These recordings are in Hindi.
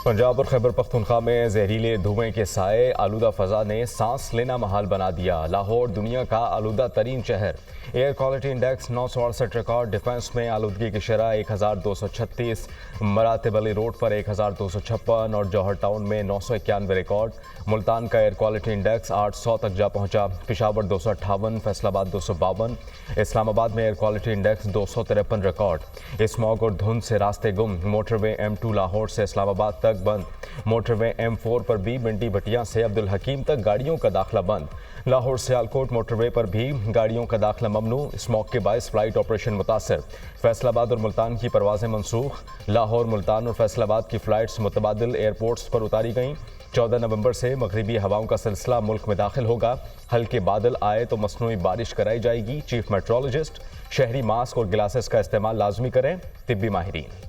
पंजाब और खैबर पख्तूनख्वा में जहरीले धुएं के साए आलूदा फ़ज़ा ने सांस लेना महाल बना दिया। लाहौर दुनिया का आलूदा तरीन शहर। Air quality index 968 record. Defence में आलूदगी की शरह 1236, मरातब अली रोड पर 1256 और जौहर टाउन में 991 रिकॉर्ड। मुल्तान का एयर क्वालिटी इंडेक्स 800 तक जा पहुंचा। पेशावर 258, फैसलाबाद 252, इस्लामाबाद में air quality index 253 record. Smog और धुंध से रास्ते गुम। मोटरवे M2 लाहौर से इस्लामाबाद तक बंद। मोटरवे M4 पर भी मंडी भटिया से अब्दुल हकीम तक गाड़ियों का दाखिला बंद। लाहौर से सियालकोट मोटरवे पर भी गाड़ियों का दाखिला ममनू। स्मॉग के बायस फ्लाइट ऑपरेशन मुतासर। फैसलाबाद और मुल्तान की परवाजें मनसूख। लाहौर, मुल्तान और फैसलाबाद की फ़्लाइट्स मुतबादिल एयरपोर्ट्स पर उतारी गईं। 14 नवंबर से मगरिबी हवाओं का सिलसिला मुल्क में दाखिल होगा। हल्के बादल आए तो मसनूई बारिश कराई जाएगी। Chief metrologist. शहरी मास्क और गिलासेस का इस्तेमाल लाजमी करें। तिब्बी माहिरीन।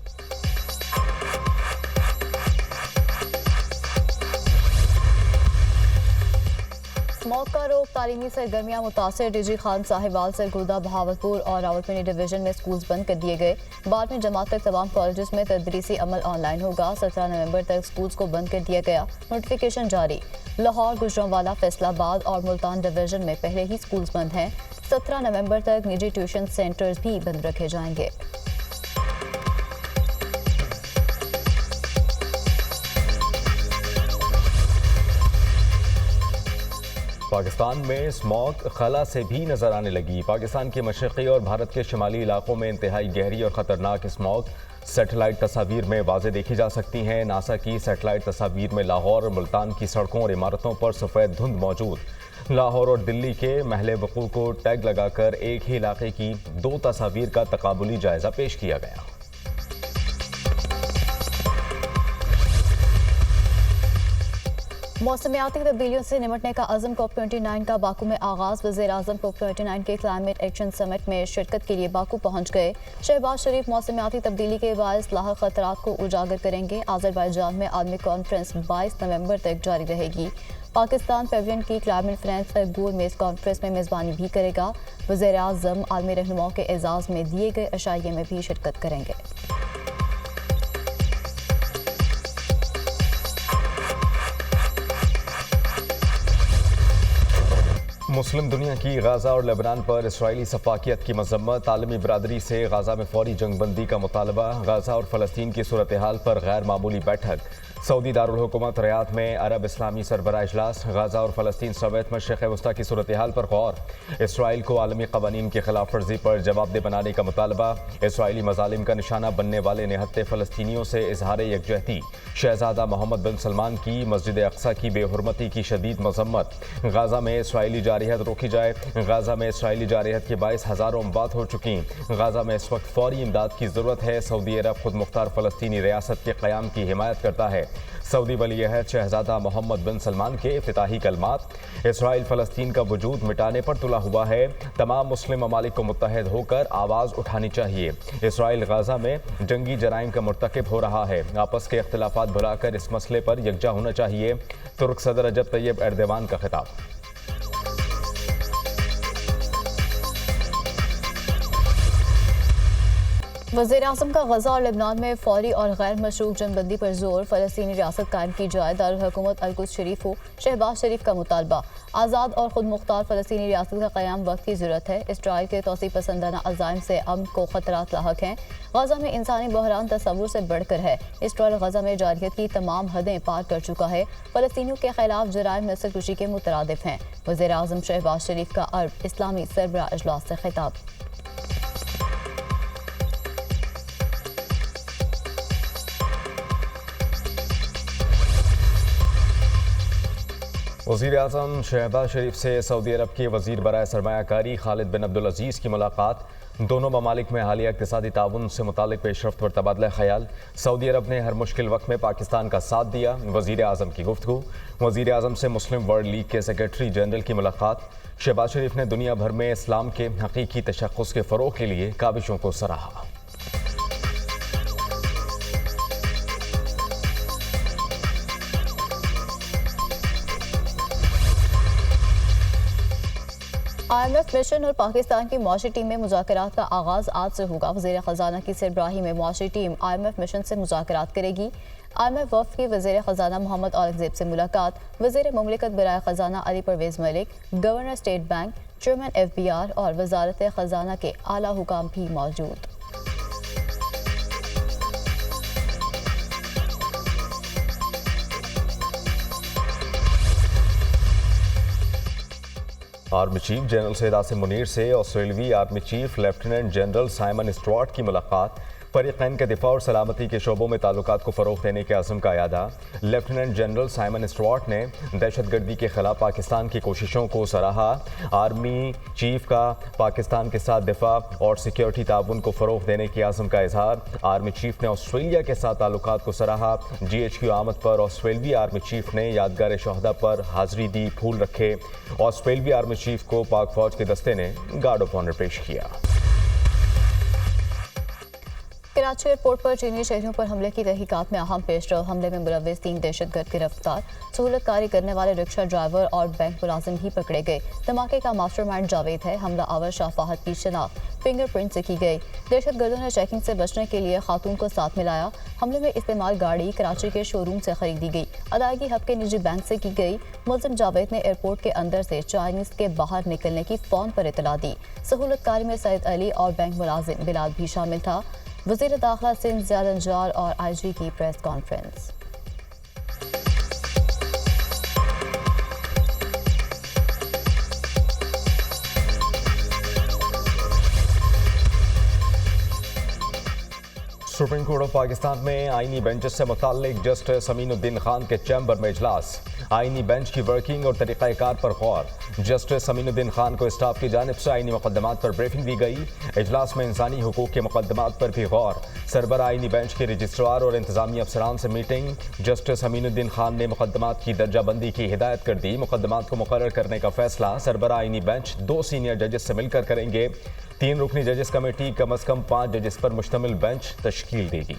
स्मॉग का रोक, तालीमी सरगर्मियाँ मुतासर। डीजी खान साहिबाल, सरगोदा, बहावलपुर और रावलपिंडी डिवीजन में स्कूल्स बंद कर दिए गए। बाद में जमात तक तमाम कॉलेजेस में तदरीसी अमल ऑनलाइन होगा। 17 नवंबर तक स्कूल्स को बंद कर दिया गया। नोटिफिकेशन जारी। लाहौर, गुजरांवाला, फैसलाबाद और मुल्तान डिवीजन में पहले ही स्कूल्स बंद हैं। 17 नवंबर तक निजी ट्यूशन सेंटर्स भी बंद रखे जाएंगे। पाकिस्तान में स्मॉग खला से भी नजर आने लगी। पाकिस्तान के मशरक़ी और भारत के शुमाली इलाकों में इंतहाई गहरी और ख़तरनाक स्मॉग सेटेलाइट तस्वीर में वाज़े देखी जा सकती हैं। नासा की सेटेलाइट तस्वीर में लाहौर और मुल्तान की सड़कों और इमारतों पर सफ़ेद धुंध मौजूद। लाहौर और दिल्ली के महले वक़ूअ को टैग लगाकर एक ही इलाके की 2 तस्वीर का तकाबुली जायज़ा पेश किया गया। मौसमियाती तब्दीलियों से निपटने का अज़म COP29 का बाकू में आगाज़। वज़ीर-ए-आज़म COP29 के क्लाइमेट एक्शन समिट में शिरकत के लिए बाकू पहुँच गए। शहबाज शरीफ मौसमियाती तब्दीली के बायस लाहक ख़तरात को उजागर करेंगे। आज़रबाईजान में आलमी कॉन्फ्रेंस 22 नवंबर तक जारी रहेगी। पाकिस्तान पेविलियन की क्लाइमेट फाइनेंस गोल में इस कॉन्फ्रेंस में मेज़बानी भी करेगा। वज़ीर-ए-आज़म आलमी रहनुमाओं के एजाज़ में दिए गए अशाइये में भी शिरकत करेंगे। मुस्लिम दुनिया की गाज़ा और लेबनान पर इसराइली सफाकियत की मजम्मत। आलमी बरादरी से गाज़ा में फौरी जंगबंदी का मुतालबा। गाज़ा और फ़लस्तीन की सूरत हाल पर गैर मामूली बैठक। सऊदी दारुल हुकूमत रियाद में अरब इस्लामी सरबराह इजलास। गाज़ा और फ़लस्तीन समेत मशरिक़ वस्ता की सूरत हाल पर गौर। इसराइल को आलमी क़वानीन की खिलाफ वर्जी पर जवाबदेह बनाने का मुतालबा। इसराइली मज़ालिम का निशाना बनने वाले निहत्ते फ़लस्तीनियों से इजहार यकजहती। शहजादा मोहम्मद बिन सलमान की मस्जिद अक्सा की बेहुरमती की शदीद मजम्मत। गाज़ा में इसराइली जारियत रोकी जाए। गाज़ा में इसराइली जारियत के बायस हज़ारों अमवात हो चुकी। गाज़ा में इस वक्त फौरी इमदाद की ज़रूरत है। सऊदी अरब खुद मुख्तार फ़लस्तीनी रियासत के क़याम की हिमायत करता है। सऊदी वली अहद शहजादा मोहम्मद बिन सलमान के इफ्तिताही कलमात। इसराइल फ़लस्तीन का वजूद मिटाने पर तुला हुआ है। तमाम मुस्लिम ममालिक को मुत्तहद होकर आवाज़ उठानी चाहिए। इसराइल गाज़ा में जंगी जराइम का मुर्तकिब हो रहा है। आपस के इख्तिलाफात भुलाकर इस मसले पर यकजा होना चाहिए। तुर्क सदर रजब तैयब एर्दोगान का खिताब। वज़ीर-ए-आज़म का गज़ा और लेबनान में फौरी और गैर मशरूत जंगबंदी पर जोर। फ़लस्तीनी रियासत कायम की जाए। दारुल हुकूमत अल-कुद्स शरीफ हो। शहबाज शरीफ का मुतालबा। आज़ाद और खुद मुख्तार फ़लस्तीनी रियासत का क़याम वक्त की ज़रूरत है। इसराइल के तौसीफ़ पसंदाना अज़ाइम से अमन को ख़तरात लाहक हैं। गज़ा में इंसानी बहरान तस्वुर से बढ़कर है। इसराइल गज़ा में जारियत की तमाम हदें पार कर चुका है। फ़लस्तीनियों के खिलाफ जराइम नस्ल कुशी के मुतरादिफ हैं। वज़ीर-ए-आज़म शहबाज शरीफ का अरब इस्लामी सरबराह इजलास से खिताब। वज़ीर-ए-आज़म शहबाज शरीफ से सऊदी अरब के वज़ीर बराए सरमायाकारी खालिद बिन अब्दुल अज़ीज़ की मुलाकात। दोनों ममालिक में हालिया इक़्तिसादी ताउन से मुतालिक पेशरफ्त पर तबादला ख़याल। सऊदी अरब ने हर मुश्किल वक्त में पाकिस्तान का साथ दिया। वज़ीर-ए-आज़म की गुफ्तगू। वज़ीर-ए-आज़म से मुस्लिम वर्ल्ड लीग के सेक्रेटरी जनरल की मुलाकात। शहबाज शरीफ ने दुनिया भर में इस्लाम के हकीकी तशख़्ख़ुस के फ़रोग़ के लिए काविशों को सराहा। IMF मिशन और पाकिस्तान की मुआशी टीम में मुज़ाकरात का आगाज़ आज से होगा। वज़ीर ख़ज़ाना की सरबराही में मुआशी टीम IMF मिशन से मुज़ाकरात करेगी। IMF वफ़द की वज़ीर ख़जाना मोहम्मद औरंगज़ेब से मुलाकात, वज़ीर मुमलिकत बराए ख़जाना Ali Parvez Malik, governor state bank, chairman FBR और वजारत ख़जाना के आला हुकाम भी मौजूद। Army chief general Syed Asim Munir से ऑस्ट्रेलवी army chief lieutenant general Simon Stuart की मुलाकात, फरीकैन के दिफा और सलामती के शोबों में ताल्लुकात को फ़रोग़ देने के अज़्म का यादा। लेफ्टिनेंट जनरल साइमन स्टुअर्ट ने दहशतगर्दी के खिलाफ पाकिस्तान की कोशिशों को सराहा। आर्मी चीफ का पाकिस्तान के साथ दिफा और सिक्योरिटी ताउन को फ़रोग़ देने के अज़्म का इजहार। आर्मी चीफ ने ऑस्ट्रेलिया के साथ ताल्लुकात को सराहा। GHQ आमद पर ऑस्ट्रेलवी आर्मी चीफ ने यादगार शहदा पर हाज़िरी दी, फूल रखे। ऑस्ट्रेलवी आर्मी चीफ को पाक फौज के दस्ते ने गार्ड ऑफ ऑनर पेश किया। कराची एयरपोर्ट पर चीनी शहरियों पर हमले की तहकीकात में अहम पेशरफ, हमले में मुलव्विस 3 दहशतगर्द गिरफ्तार, सहूलतकारी करने वाले रिक्शा ड्राइवर और बैंक मुलाजिम भी पकड़े गए। धमाके का मास्टरमाइंड जावेद है, हमला आवर शाह फाहद की शनाख्त फिंगरप्रिंट से की गई। दहशतगर्दों ने चेकिंग से बचने के लिए खातून को साथ मिलाया। हमले में इस्तेमाल गाड़ी कराची के शोरूम से खरीदी गई, अदायगी हब के निजी बैंक से की गई। मुलजिम जावेद ने एयरपोर्ट के अंदर से चाइनीज के बाहर निकलने की फ़ोन पर इतला दी। सहूलतकारी में सैयद अली और बैंक मुलाजिम बिलाल भी शामिल था। वज़ीर दाखिला सिंध ज़ियाद अंजार और IG की press conference. Supreme court of Pakistan में आईनी बेंचेस से मुताल्लिक जस्टिस अमीनुद्दीन खान के चैम्बर में इजलास, आईनी बेंच की वर्किंग और तरीक़ाकार पर गौर। जस्टिस अमीनुद्दीन खान को स्टाफ की जानिब से आईनी मुकदमात पर ब्रीफिंग दी गई। इजलास में इंसानी हुकूक के मुकदमात पर भी गौर। सरबरा आईनी बेंच के रजिस्ट्रार और इंतजामी अफसरान से मीटिंग। जस्टिस अमीनुद्दीन खान ने मुकदमात की दर्जाबंदी की हिदायत कर दी। मुकदमात को मुकर्रर करने का फैसला सरबरा आईनी बेंच 2 सीनियर जजेस से मिलकर करेंगे। 3 रुकनी जजेस कमेटी कम अज़ कम 5 जजेस पर मुश्तमिल बेंच तश्कील देगी।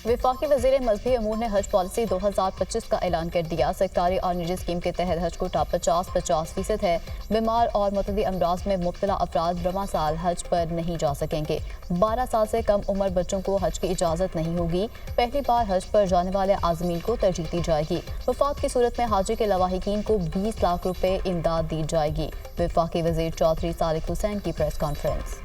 वफाकी वज़ीर मज़हबी अमूर ने हज पॉलिसी 2025 का ऐलान कर दिया। सरकारी और निजी स्कीम के तहत हज कोटा 50-50% है। बीमार और मुतअद्दी अमराज में मुब्तला अफराद ब्रमा साल हज पर नहीं जा सकेंगे। 12 साल से कम उम्र बच्चों को हज की इजाज़त नहीं होगी। पहली बार हज पर जाने वाले आज़मीन को तरजीह दी जाएगी। वफात की सूरत में हाजी के लवाहिकीन को 20 लाख रुपए इमदाद दी जाएगी। वफाकी वज़ीर चौधरी सालिक हुसैन की प्रेस कॉन्फ्रेंस।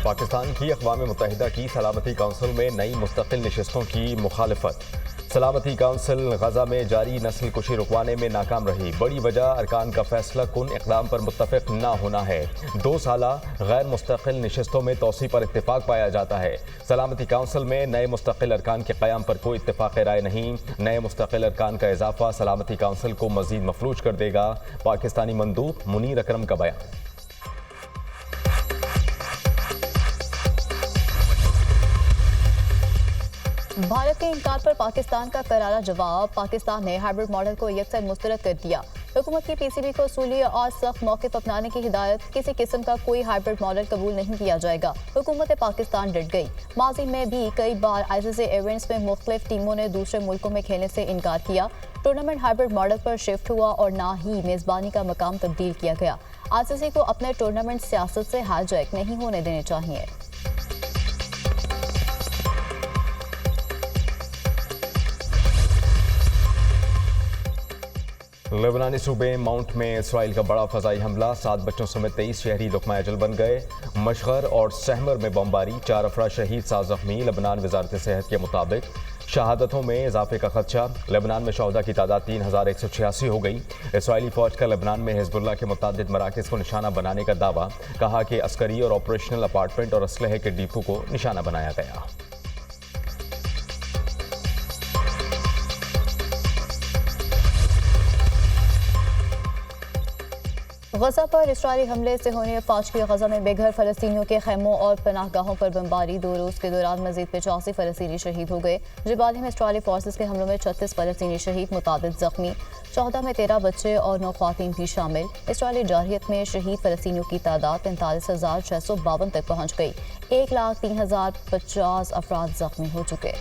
पाकिस्तान की अक़वाम मुत्तहिदा की सलामती काउंसिल में नई मुस्तकिल नशिस्तों की मुखालफत। सलामती काउंसिल गजा में जारी नस्ल कुशी रुकवाने में नाकाम रही। बड़ी वजह अरकान का फैसला कुन इक़दाम पर मुत्तफ़िक़ ना होना है। 2 साला गैर मुस्तकिल नशिस्तों में तोसी पर इत्तेफाक पाया जाता है। सलामती काउंसिल में नए मुस्तकिल अरकान के क़याम पर कोई इत्तेफाक राय नहीं। नए मुस्तकिल अरकान का इजाफा सलामती काउंसिल को मज़ीद मफलूज कर देगा। पाकिस्तानी मंदूब मुनीर अकरम का बयान। भारत के इनकार पर पाकिस्तान का करारा जवाब। पाकिस्तान ने हाइब्रिड मॉडल को यकसर मुस्तरद कर दिया। हुकूमत की PCB को सूली और सख्त मौक़िफ़ अपनाने की हिदायत। किसी किस्म का कोई हाइब्रिड मॉडल कबूल नहीं किया जाएगा। हुकूमत पाकिस्तान डट गई। माजी में भी कई बार ICC इवेंट्स में मुख्तलिफ टीमों ने दूसरे मुल्कों में खेलने से इनकार किया। टूर्नामेंट हाइब्रिड मॉडल पर शिफ्ट हुआ और ना ही मेज़बानी का मकाम तब्दील किया गया। ICC को अपने टूर्नामेंट सियासत से हाईजैक नहीं होने देने चाहिए। लेबनानी सूबे माउंट में इसराइल का बड़ा फ़ज़ाई हमला, 7 बच्चों समेत 23 शहरी लुक़मा अजल बन गए। मशगर और सहमर में बमबारी, 4 अफराद शहीद, 7 ज़ख्मी। लेबनान वज़ारत सेहत के मुताबिक शहादतों में इजाफे का खदशा। लेबनान में शहदा की तादाद 3186 हो गई। इसराइली फ़ौज का लेबनान में हिज़्बुल्लाह के मुतअद्दिद मराकज़ को निशाना बनाने का दावा। कहा कि अस्करी और ऑपरेशनल अपार्टमेंट और असलहे के डिपो को निशाना बनाया गया। गजा पर इसराइली हमले से होने अफवाज की गजा में बेघर फलस्तीनियों के खैमों और पनाहगाहों पर बमबारी। 2 रोज के दौरान मजीद 85 फलस्तीनी शहीद हो गए। जबाली में इसराइली फोर्सेस के हमलों में 36 फलस्तीनी शहीद, मुताबिक जख्मी। 14 में 13 बच्चे और 9 ख्वातीन भी शामिल। इसराइली जारहियत में शहीद फलस्तीनियों की तादाद 45,652 तक पहुँच गई। 1,03,050 अफराद जख्मी हो चुके।